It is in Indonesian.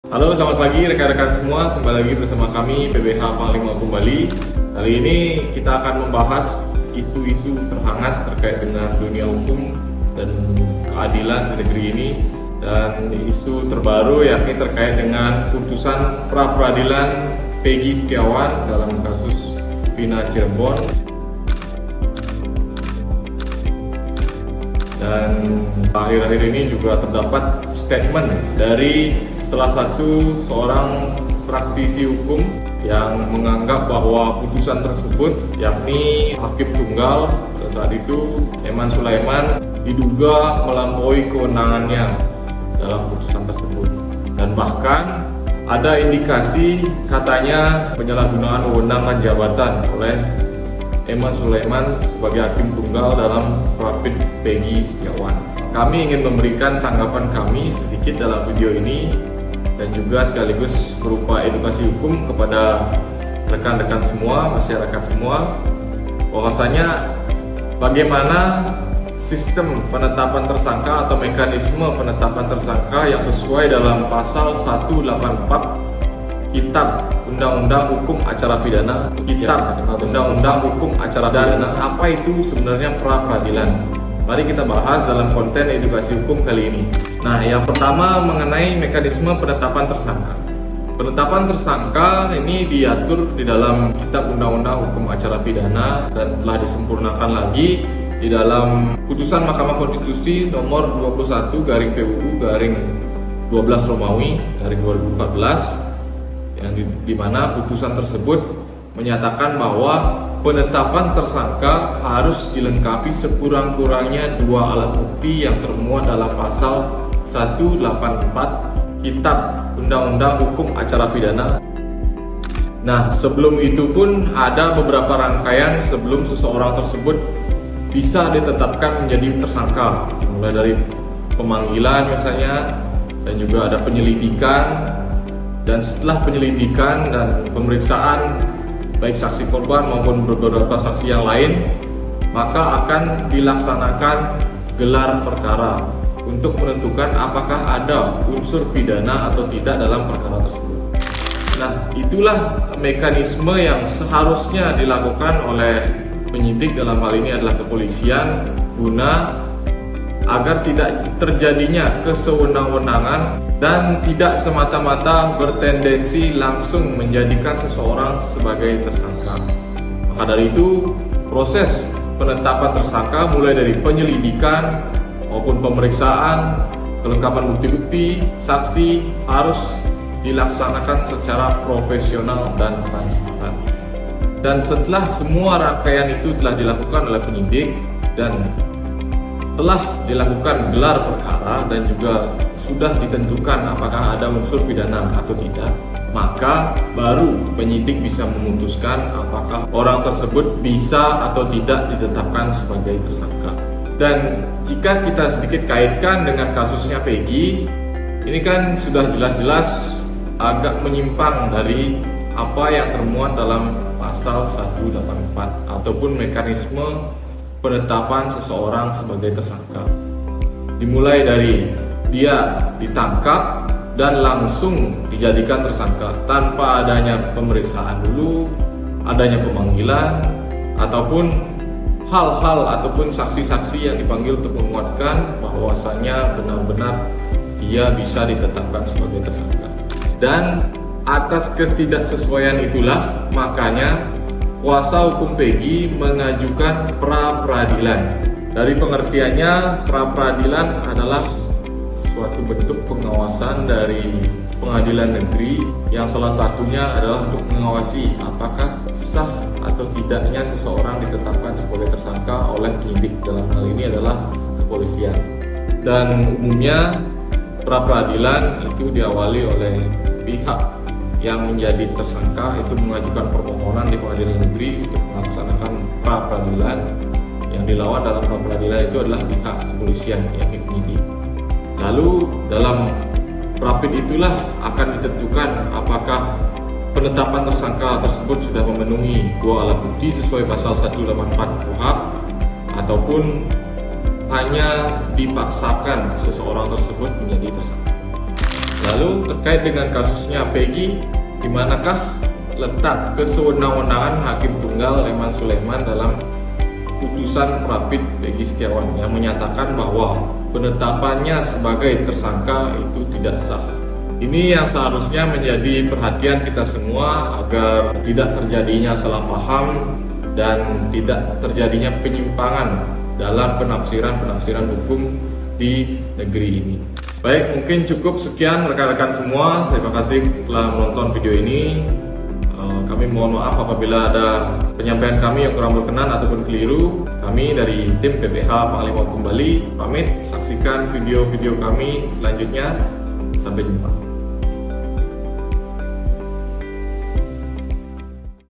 Halo, selamat pagi rekan-rekan semua. Kembali lagi bersama kami PBH Panglima Bali. Kali ini kita akan membahas isu-isu terhangat terkait dengan dunia hukum dan keadilan di negeri ini. Dan isu terbaru yakni terkait dengan putusan pra-peradilan Peggy Setiawan dalam kasus Vina Cirebon. Dan akhir-akhir ini juga terdapat statement dari salah satu seorang praktisi hukum yang menganggap bahwa putusan tersebut, yakni hakim tunggal saat itu Eman Sulaiman, diduga melampaui kewenangannya dalam putusan tersebut. Dan bahkan ada indikasi katanya penyalahgunaan wewenang dan jabatan oleh Eman Sulaiman sebagai hakim tunggal dalam Rapid Peggy Setiawan. Kami ingin memberikan tanggapan kami sedikit dalam video ini dan juga sekaligus berupa edukasi hukum kepada rekan-rekan semua, masyarakat semua, bahwasanya bagaimana sistem penetapan tersangka atau mekanisme penetapan tersangka yang sesuai dalam pasal 184 Kitab Undang-Undang Hukum Acara Pidana, Kitab Undang-Undang Hukum Acara Pidana. Apa itu sebenarnya pra-peradilan? Mari kita bahas dalam konten edukasi hukum kali ini. Nah, yang pertama mengenai mekanisme penetapan tersangka. Penetapan tersangka ini diatur di dalam Kitab Undang-Undang Hukum Acara Pidana dan telah disempurnakan lagi di dalam putusan Mahkamah Konstitusi nomor 21/PUU/12 Romawi garing 2014, yang di mana putusan tersebut menyatakan bahwa penetapan tersangka harus dilengkapi sekurang-kurangnya 2 alat bukti yang termuat dalam pasal 184 Kitab Undang-Undang Hukum Acara Pidana. Nah, sebelum itu pun ada beberapa rangkaian sebelum seseorang tersebut bisa ditetapkan menjadi tersangka, mulai dari pemanggilan misalnya, dan juga ada penyelidikan. Dan setelah penyelidikan dan pemeriksaan baik saksi korban maupun beberapa saksi yang lain, maka akan dilaksanakan gelar perkara untuk menentukan apakah ada unsur pidana atau tidak dalam perkara tersebut. Nah, itulah mekanisme yang seharusnya dilakukan oleh penyidik, dalam hal ini adalah kepolisian, guna agar tidak terjadinya kesewenang-wenangan dan tidak semata-mata bertendensi langsung menjadikan seseorang sebagai tersangka. Maka dari itu, proses penetapan tersangka mulai dari penyelidikan maupun pemeriksaan, kelengkapan bukti-bukti, saksi harus dilaksanakan secara profesional dan transparan. Dan setelah semua rangkaian itu telah dilakukan oleh penyidik dan telah dilakukan gelar perkara dan juga sudah ditentukan apakah ada unsur pidana atau tidak, maka baru penyidik bisa memutuskan apakah orang tersebut bisa atau tidak ditetapkan sebagai tersangka. Dan jika kita sedikit kaitkan dengan kasusnya Peggy, ini kan sudah jelas-jelas agak menyimpang dari apa yang termuat dalam pasal 184 ataupun mekanisme penetapan seseorang sebagai tersangka. Dimulai dari dia ditangkap dan langsung dijadikan tersangka tanpa adanya pemeriksaan dulu, adanya pemanggilan, ataupun hal-hal ataupun saksi-saksi yang dipanggil untuk menguatkan bahwasanya benar-benar dia bisa ditetapkan sebagai tersangka. Dan atas ketidaksesuaian itulah makanya kuasa hukum Peggy mengajukan pra-peradilan. Dari pengertiannya, pra-peradilan adalah suatu bentuk pengawasan dari pengadilan negeri yang salah satunya adalah untuk mengawasi apakah sah atau tidaknya seseorang ditetapkan sebagai tersangka oleh penyidik, dalam hal ini adalah kepolisian. Dan umumnya pra-peradilan itu diawali oleh pihak yang menjadi tersangka itu mengajukan permohonan di pengadilan negeri untuk melaksanakan pra-peradilan. Yang dilawan dalam pra-peradilan itu adalah pihak kepolisian, yakni penyidik. Lalu dalam rapid itulah akan ditentukan apakah penetapan tersangka tersebut sudah memenuhi 2 alat bukti sesuai pasal 184 KUHP ataupun hanya dipaksakan seseorang tersebut menjadi tersangka. Lalu terkait dengan kasusnya Peggy, di manakah letak kesewenang-wenangan Hakim Tunggal Leman Sulaiman dalam putusan Rapid Peggy Setiawan yang menyatakan bahwa penetapannya sebagai tersangka itu tidak sah. Ini yang seharusnya menjadi perhatian kita semua agar tidak terjadinya salah paham dan tidak terjadinya penyimpangan dalam penafsiran hukum di negeri ini. Baik, mungkin cukup sekian rekan-rekan semua. Terima kasih telah menonton video ini. Kami mohon maaf apabila ada penyampaian kami yang kurang berkenan ataupun keliru. Kami dari tim PPH Panglima Hukum Bali pamit. Saksikan video-video kami selanjutnya. Sampai jumpa.